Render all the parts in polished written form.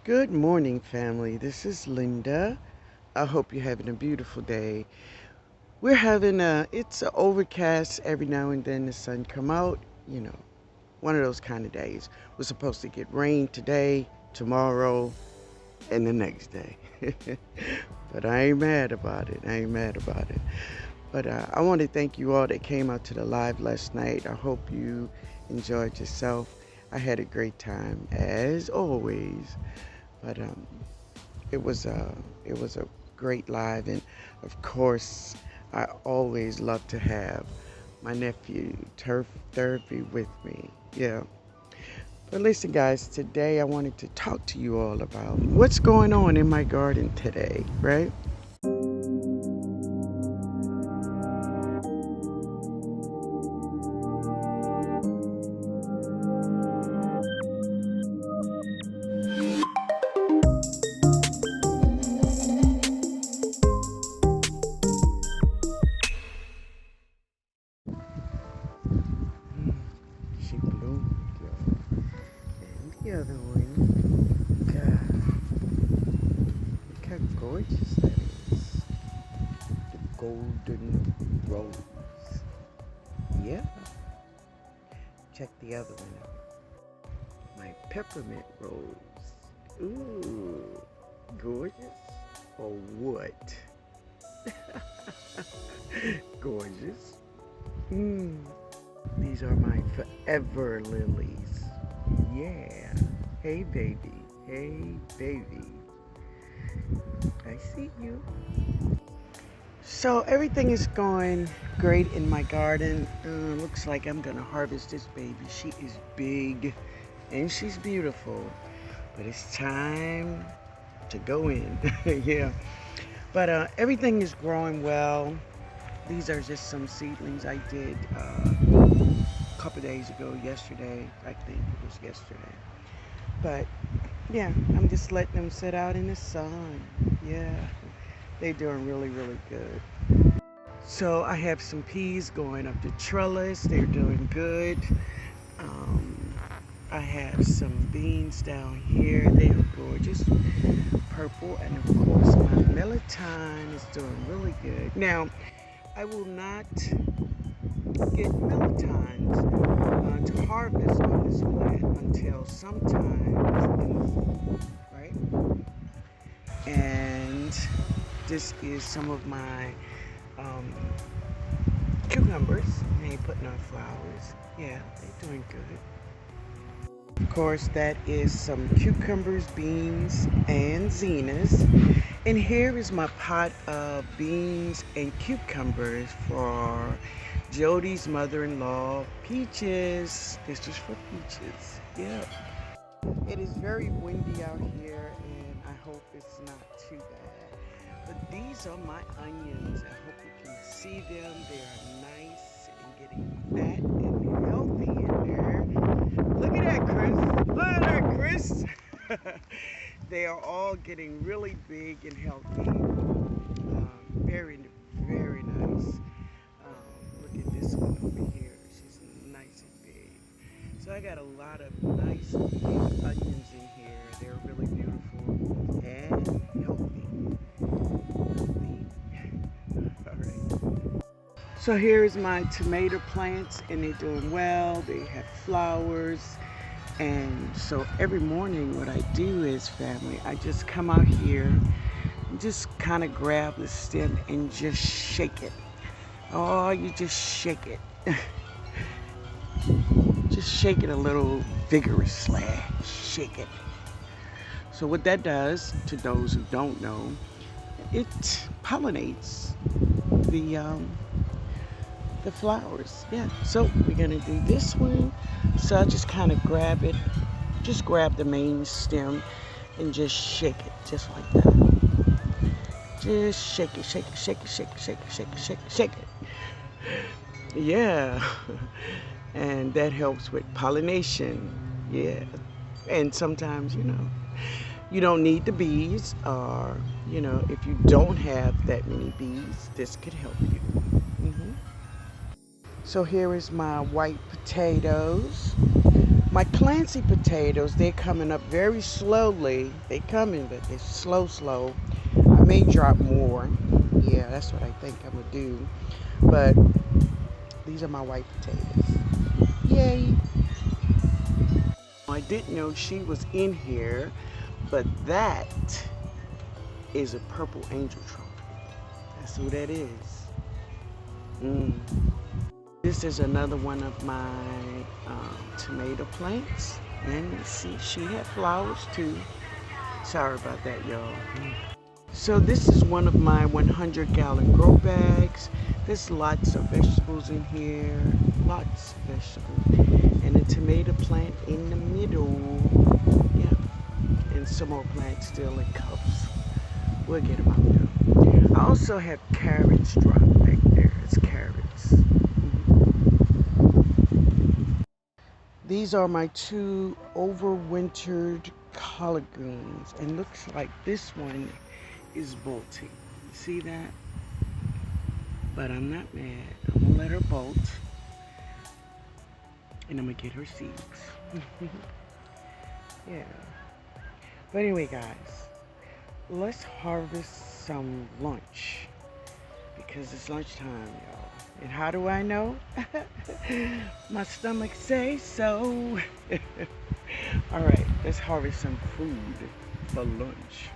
Good morning, family. This is Linda. I hope you're having a beautiful day. It's a overcast. Every now and then the sun come out, you know, one of those kind of days. We're supposed to get rain today, tomorrow, and the next day. But I ain't mad about it. I ain't mad about it. But I want to thank you all that came out to the live last night. I hope you enjoyed yourself. I had a great time, as always. But it was a great live, and of course, I always love to have my nephew Turf Therapy with me. Yeah. But listen, guys, today I wanted to talk to you all about what's going on in my garden today, right? She bloomed, y'all. And the other one, God, look how gorgeous that is. The golden rose. Yeah. Check the other one out. My peppermint rose. Ooh, gorgeous or what? Gorgeous. Mm. These are my forever lilies. Yeah. Hey, baby. Hey, baby. I see you. So everything is going great in my garden. Looks like I'm gonna harvest this baby. She is big and she's beautiful, but it's time to go in. Yeah. But everything is growing well. These are just some seedlings I did a couple days ago, yesterday. I think it was yesterday. But yeah, I'm just letting them sit out in the sun. Yeah, they're doing really, really good. So I have some peas going up the trellis. They're doing good. Um, I have some beans down here. They are gorgeous, purple, and of course my melatonin is doing really good. Now, I will not get melatonin to harvest on this plant until sometime in the fall, right? And this is some of my um, cucumbers. They ain't putting on flowers. Yeah, they're doing good. Of course, that is some cucumbers, beans, and zinnias. And here is my pot of beans and cucumbers for Jody's mother-in-law, Peaches. This is for Peaches. Yeah. It is very windy out here, and I hope it's not too bad. But these are my onions. I hope you can see them. They are nice and getting fat and healthy in there. Look at that, Chris. Look at that, Chris. They are all getting really big and healthy. Very, very nice. Look at this one over here. She's nice and big. So I got a lot of nice big onions in here. They're really beautiful and healthy. All right. So here's my tomato plants, and they're doing well. They have flowers. And so every morning what I do is, family, I just come out here and just kind of grab the stem and just shake it. Oh, you just shake it. Just shake it a little vigorously. Shake it. So what that does, to those who don't know, it pollinates the flowers. Yeah. So we're gonna do this one. So I just kind of grab it, just grab the main stem and just shake it, just like that. Just shake it, shake it, shake it, shake it, shake it, shake it, shake it, shake it. Yeah. And that helps with pollination. Yeah. And sometimes, you don't need the bees, or, if you don't have that many bees, this could help you. So here is my white potatoes. My Clancy potatoes, they're coming up very slowly. They coming, but they're slow. I may drop more. Yeah, that's what I think I'm gonna do. But these are my white potatoes. Yay! I didn't know she was in here, but that is a purple angel trumpet. That's who that is. Mm. This is another one of my tomato plants. And see, she had flowers too. Sorry about that, y'all. So this is one of my 100-gallon grow bags. There's lots of vegetables in here. Lots of vegetables. And a tomato plant in the middle. Yeah. And some more plants still in cups. We'll get them out now. I also have carrots dropped back there. It's carrots. These are my 2 overwintered collard greens. And looks like this one is bolting. See that? But I'm not mad. I'm gonna let her bolt. And I'm gonna get her seeds. Yeah. But anyway, guys, let's harvest some lunch. Because it's lunchtime, y'all. And how do I know? My stomach says so. Alright, let's harvest some food for lunch.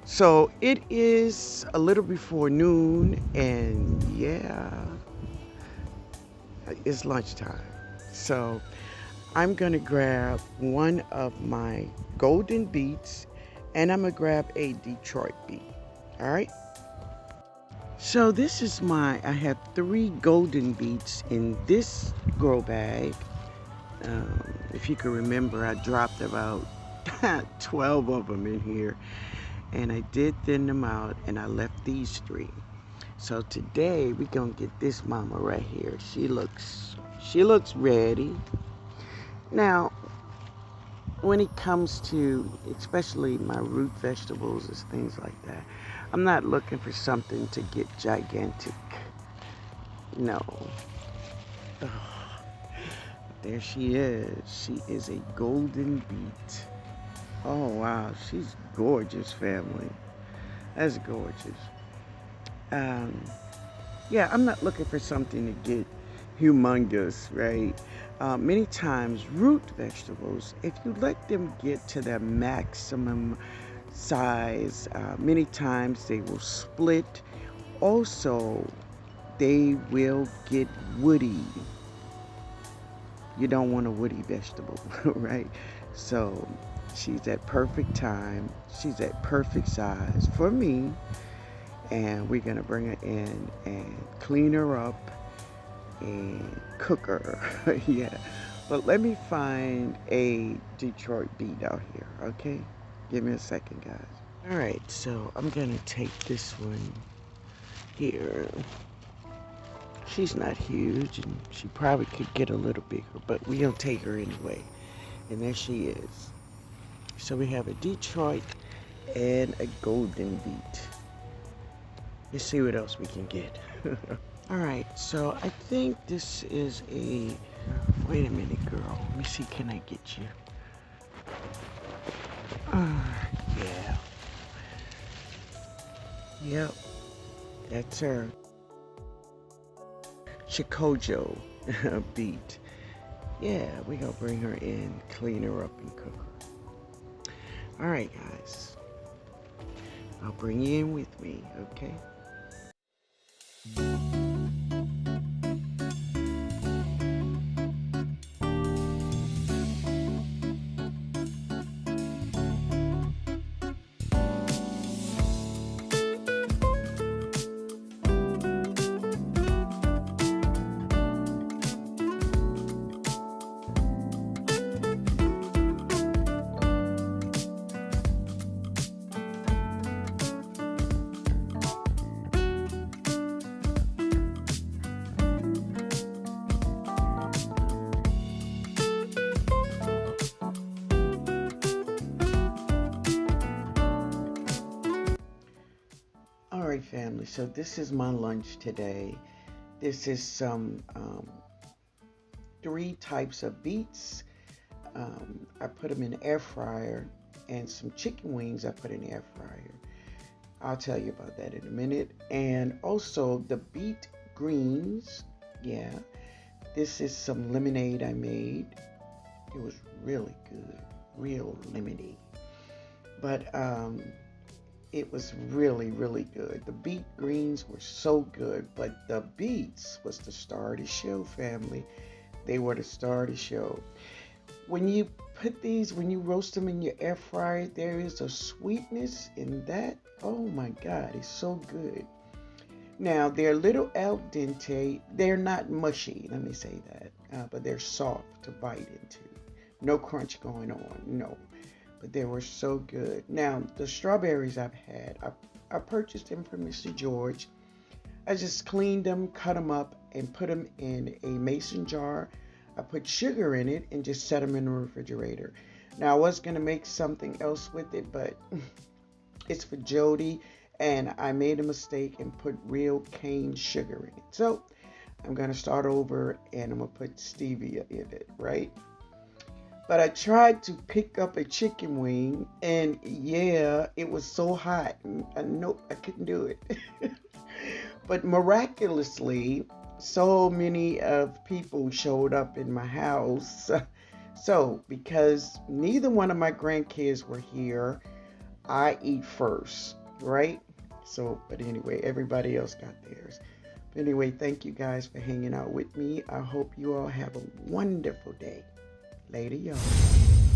So it is a little before noon, and yeah, it's lunchtime. So I'm gonna grab one of my golden beets, and I'm gonna grab a Detroit beet. All right. So this is I have 3 golden beets in this grow bag. If you can remember, I dropped about 12 of them in here. And I did thin them out, and I left these 3. So today we're gonna get this mama right here. She looks ready. Now, when it comes to especially my root vegetables and things like that, I'm not looking for something to get gigantic. No. Ugh. There she is. She is a golden beet. Oh wow, she's gorgeous, family. That's gorgeous. Yeah, I'm not looking for something to get humongous, right? Many times root vegetables, if you let them get to their maximum size, many times they will split. Also, they will get woody. You don't want a woody vegetable, right? So she's at perfect time. She's at perfect size for me. And we're going to bring her in and clean her up and cook her. Yeah. But let me find a Detroit beet out here, okay? Give me a second, guys. All right, so I'm going to take this one here. She's not huge, and she probably could get a little bigger, but we're going to take her anyway. And there she is. So we have a Detroit and a golden beet. Let's see what else we can get. All right, so I think this is a... Wait a minute, girl. Let me see, can I get you? Yeah. Yep, that's her. Chioggia Beets. Yeah, we're gonna bring her in, clean her up, and cook her. All right, guys. I'll bring you in with me, okay? All right, family, so this is my lunch today. This is some 3 types of beets. I put them in the air fryer, and some chicken wings I put in the air fryer. I'll tell you about that in a minute. And also the beet greens. Yeah, this is some lemonade I made. It was really good, real lemony. But it was really, really good. The beet greens were so good, but the beets was the star of the show, family. They were the star of the show. When you when you roast them in your air fryer, there is a sweetness in that. Oh my God, it's so good. Now, they're a little al dente. They're not mushy, let me say that, but they're soft to bite into. No crunch going on, no. But they were so good. Now, the strawberries I've had, I purchased them from Mr. George. I just cleaned them, cut them up, and put them in a mason jar. I put sugar in it and just set them in the refrigerator. Now, I was going to make something else with it, but it's for Jody, and I made a mistake and put real cane sugar in it. So, I'm going to start over, and I'm going to put stevia in it, right? But I tried to pick up a chicken wing, and yeah, it was so hot. Nope, I couldn't do it. But miraculously, so many of people showed up in my house. So, because neither one of my grandkids were here, I eat first, right? So, but anyway, everybody else got theirs. But anyway, thank you guys for hanging out with me. I hope you all have a wonderful day. Later, y'all.